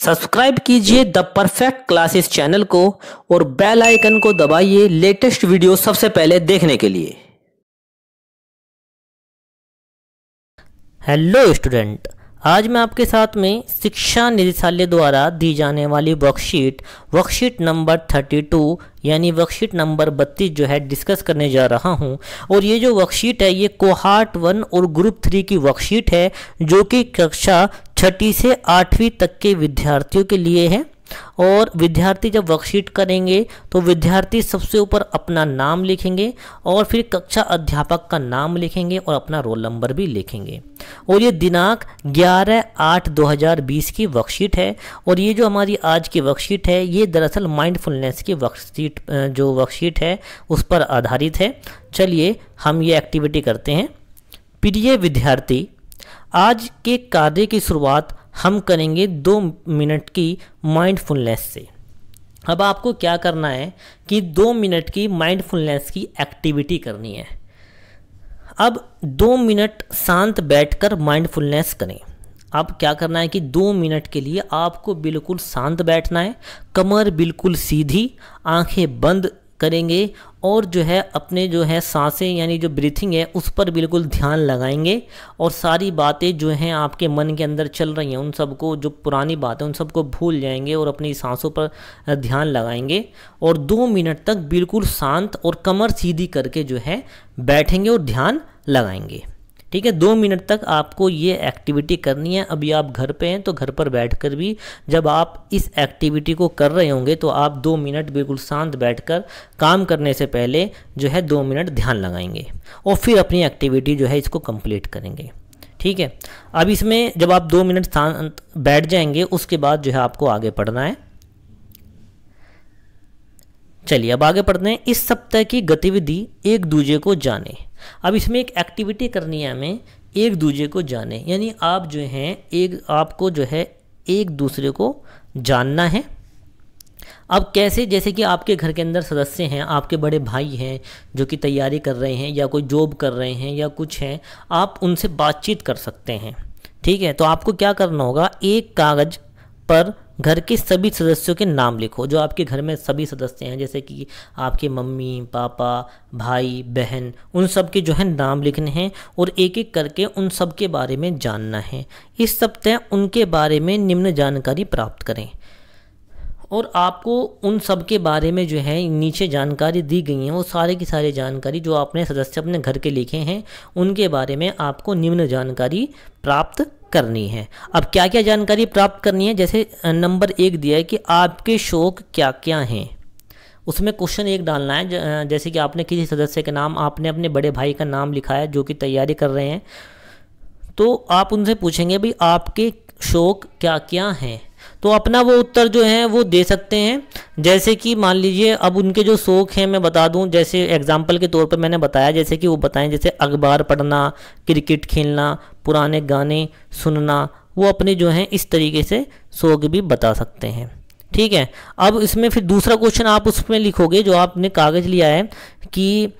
Subscribe कीजिए the perfect classes channel को और बेल आइकन को दबाइए लेटेस्ट वीडियो सबसे पहले देखने के लिए। हेलो स्टूडेंट, आज मैं आपके साथ में शिक्षा निदेशालय द्वारा दी जाने वाली वर्कशीट नंबर 32 यानी वर्कशीट नंबर 32 जो है डिस्कस करने जा रहा हूं। और ये जो वर्कशीट है ये कोहार्ट 1 और ग्रुप 3 की वर्कशीट है जो कि कक्षा 6ठी से 8वीं तक के विद्यार्थियों के लिए है। और विद्यार्थी जब वर्कशीट करेंगे तो विद्यार्थी सबसे ऊपर अपना नाम लिखेंगे और फिर कक्षा अध्यापक का नाम लिखेंगे और अपना रोल नंबर भी लिखेंगे। और ये दिनांक 11/8/2020 की वर्कशीट है। और ये जो हमारी आज की वर्कशीट है ये दरअसल माइंडफुलनेस की वर्कशीट है उस पर आधारित है। चलिए हम ये एक्टिविटी करते हैं। प्रिय विद्यार्थी, आज के कार्य की शुरुआत हम करेंगे 2 मिनट की माइंडफुलनेस से। अब आपको क्या करना है कि 2 मिनट की माइंडफुलनेस की एक्टिविटी करनी है। अब 2 मिनट शांत बैठकर माइंडफुलनेस करें। अब क्या करना है कि 2 मिनट के लिए आपको बिल्कुल शांत बैठना है, कमर बिल्कुल सीधी, आंखें बंद करेंगे और जो है अपने जो है सांसें यानी जो ब्रीथिंग है उस पर बिल्कुल ध्यान लगाएंगे। और सारी बातें जो हैं आपके मन के अंदर चल रही हैं उन सबको, जो पुरानी बातें उन सबको भूल जाएंगे और अपनी सांसों पर ध्यान लगाएंगे। और 2 मिनट तक बिल्कुल शांत और कमर सीधी करके जो है बैठेंगे और ध्यान लगाएंगे। ठीक है, 2 मिनट तक आपको ये एक्टिविटी करनी है। अभी आप घर पे हैं तो घर पर बैठकर भी जब आप इस एक्टिविटी को कर रहे होंगे तो आप 2 मिनट बिल्कुल शांत बैठकर काम करने से पहले जो है 2 मिनट ध्यान लगाएंगे और फिर अपनी एक्टिविटी जो है इसको कंप्लीट करेंगे। ठीक है, अब इसमें जब आप 2 मिनट शांत बैठ जाएंगे उसके बाद जो है आपको आगे पढ़ना है। चलिए अब आगे पढ़ते हैं। इस सप्ताह की गतिविधि एक दूसरे को जाने। अब इसमें एक एक्टिविटी करनी है हमें, एक दूसरे को जाने, यानी आप जो हैं आपको जो है एक दूसरे को जानना है। अब कैसे? जैसे कि आपके घर के अंदर सदस्य हैं, आपके बड़े भाई हैं जो कि तैयारी कर रहे हैं या कोई जॉब कर रहे हैं या कुछ हैं, आप उनसे बातचीत कर सकते हैं। ठीक है, तो आपको क्या करना होगा, एक कागज़ पर घर के सभी सदस्यों के नाम लिखो। जो आपके घर में सभी सदस्य हैं जैसे कि आपके मम्मी पापा भाई बहन, उन सब के जो है नाम लिखने हैं और एक एक करके उन सब के बारे में जानना है। इस सप्ताह उनके बारे में निम्न जानकारी प्राप्त करें। और आपको उन सब के बारे में जो है नीचे जानकारी दी गई है वो सारे की सारी जानकारी जो आपने सदस्य अपने घर के लिखे हैं उनके बारे में आपको निम्न जानकारी प्राप्त करनी है। अब क्या क्या जानकारी प्राप्त करनी है, जैसे नंबर 1 दिया है कि आपके शौक क्या क्या हैं। उसमें क्वेश्चन 1 डालना है, जैसे कि आपने किसी सदस्य के नाम, आपने अपने बड़े भाई का नाम लिखा है जो कि तैयारी कर रहे हैं, तो आप उनसे पूछेंगे भाई आपके शौक क्या क्या हैं। तो अपना वो उत्तर जो है वो दे सकते हैं। जैसे कि मान लीजिए अब उनके जो शौक हैं मैं बता दूं, जैसे एग्जांपल के तौर पर मैंने बताया, जैसे कि वो बताएं जैसे अखबार पढ़ना, क्रिकेट खेलना, पुराने गाने सुनना, वो अपने जो हैं इस तरीके से शौक भी बता सकते हैं। ठीक है, अब इसमें फिर दूसरा क्वेश्चन आप उसमें लिखोगे जो आपने कागज़ लिया है कि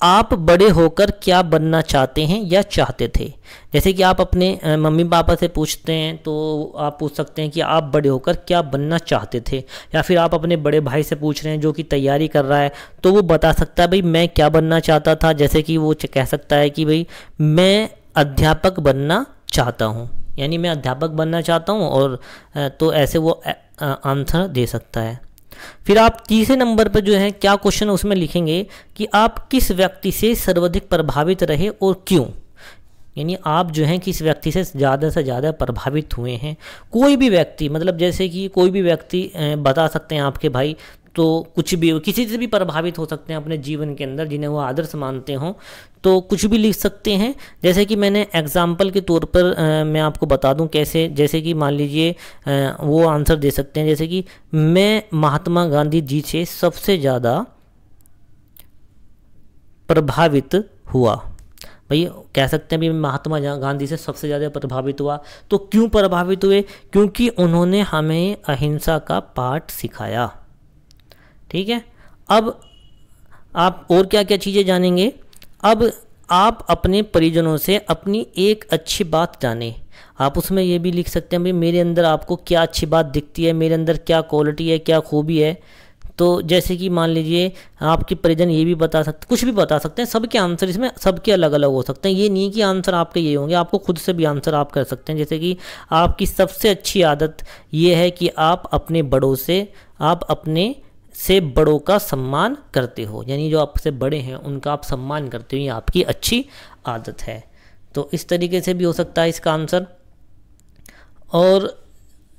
आप बड़े होकर क्या बनना चाहते हैं या चाहते थे। जैसे कि आप अपने मम्मी पापा से पूछते हैं तो आप पूछ सकते हैं कि आप बड़े होकर क्या बनना चाहते थे। या फिर आप अपने बड़े भाई से पूछ रहे हैं जो कि तैयारी कर रहा है तो वो बता सकता है भाई मैं क्या बनना चाहता था। जैसे कि वो कह सकता है कि भाई मैं अध्यापक बनना चाहता हूँ, यानी मैं अध्यापक बनना चाहता हूँ। और तो ऐसे वो आंसर दे सकता है। फिर आप तीसरे नंबर पर जो है क्या क्वेश्चन उसमें लिखेंगे कि आप किस व्यक्ति से सर्वाधिक प्रभावित रहे और क्यों। यानी आप जो हैं किस व्यक्ति से ज़्यादा प्रभावित हुए हैं। कोई भी व्यक्ति, मतलब जैसे कि कोई भी व्यक्ति बता सकते हैं आपके भाई, तो कुछ भी किसी से भी प्रभावित हो सकते हैं अपने जीवन के अंदर जिन्हें वो आदर्श मानते हों, तो कुछ भी लिख सकते हैं। जैसे कि मैंने एग्जाम्पल के तौर पर मैं आपको बता दूं कैसे, जैसे कि मान लीजिए वो आंसर दे सकते हैं जैसे कि मैं महात्मा गांधी जी से सबसे ज़्यादा प्रभावित हुआ। भाई कह सकते हैं भी महात्मा गांधी से सबसे ज़्यादा प्रभावित हुआ। तो क्यों प्रभावित हुए? क्योंकि उन्होंने हमें अहिंसा का पाठ सिखाया। ठीक है, अब आप और क्या क्या चीज़ें जानेंगे। अब आप अपने परिजनों से अपनी एक अच्छी बात जानें। आप उसमें ये भी लिख सकते हैं भाई मेरे अंदर आपको क्या अच्छी बात दिखती है, मेरे अंदर क्या क्वालिटी है, क्या खूबी है। तो जैसे कि मान लीजिए आपके परिजन ये भी बता सकते, कुछ भी बता सकते हैं। सबके आंसर इसमें सबके अलग अलग हो सकते हैं। ये नहीं कि आंसर आपके ये होंगे, आपको खुद से भी आंसर आप कर सकते हैं। जैसे कि आपकी सबसे अच्छी आदत ये है कि आप अपने बड़ों से, आप अपने से बड़ों का सम्मान करते हो, यानी जो आपसे बड़े हैं उनका आप सम्मान करते हो, ये आपकी अच्छी आदत है। तो इस तरीके से भी हो सकता है इसका आंसर। और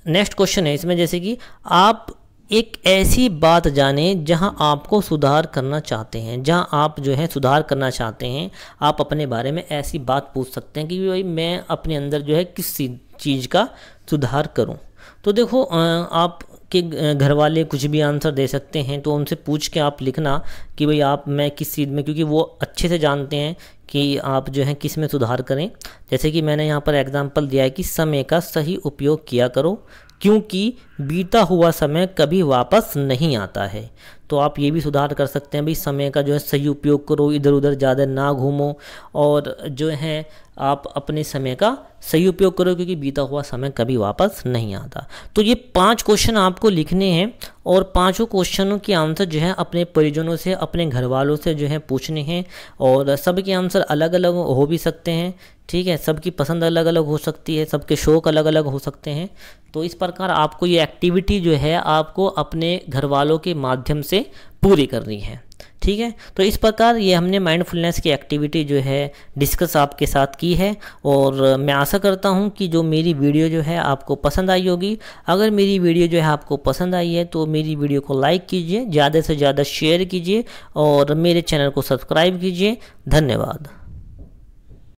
नेक्स्ट क्वेश्चन है इसमें, जैसे कि आप एक ऐसी बात जानें जहां आपको सुधार करना चाहते हैं, जहां आप जो है सुधार करना चाहते हैं। आप अपने बारे में ऐसी बात पूछ सकते हैं कि भाई मैं अपने अंदर जो है किस चीज़ का सुधार करूं। तो देखो आप के घर वाले कुछ भी आंसर दे सकते हैं, तो उनसे पूछ के आप लिखना कि भाई आप मैं किस चीज़ में, क्योंकि वो अच्छे से जानते हैं कि आप जो है किस में सुधार करें। जैसे कि मैंने यहाँ पर एग्जांपल दिया है कि समय का सही उपयोग किया करो, क्योंकि बीता हुआ समय कभी वापस नहीं आता है। तो आप ये भी सुधार कर सकते हैं भाई समय का जो है सही उपयोग करो, इधर उधर ज़्यादा ना घूमो, और जो है आप अपने समय का सही उपयोग करो, क्योंकि बीता हुआ समय कभी वापस नहीं आता। तो ये 5 क्वेश्चन आपको लिखने हैं, और 5 क्वेश्चनों के आंसर जो है अपने परिजनों से, अपने घर वालों से जो है पूछने हैं। और सबके आंसर अलग अलग हो भी सकते हैं, ठीक है, सबकी पसंद अलग अलग हो सकती है, सबके शौक़ अलग अलग हो सकते हैं। तो इस प्रकार आपको ये एक्टिविटी जो है आपको अपने घर वालों के माध्यम से पूरी करनी है, ठीक है। तो इस प्रकार ये हमने माइंडफुलनेस की एक्टिविटी जो है डिस्कस आपके साथ की है, और मैं आशा करता हूँ कि जो मेरी वीडियो जो है आपको पसंद आई होगी। अगर मेरी वीडियो जो है आपको पसंद आई है तो मेरी वीडियो को लाइक कीजिए, ज़्यादा से ज़्यादा शेयर कीजिए, और मेरे चैनल को सब्सक्राइब कीजिए। धन्यवाद।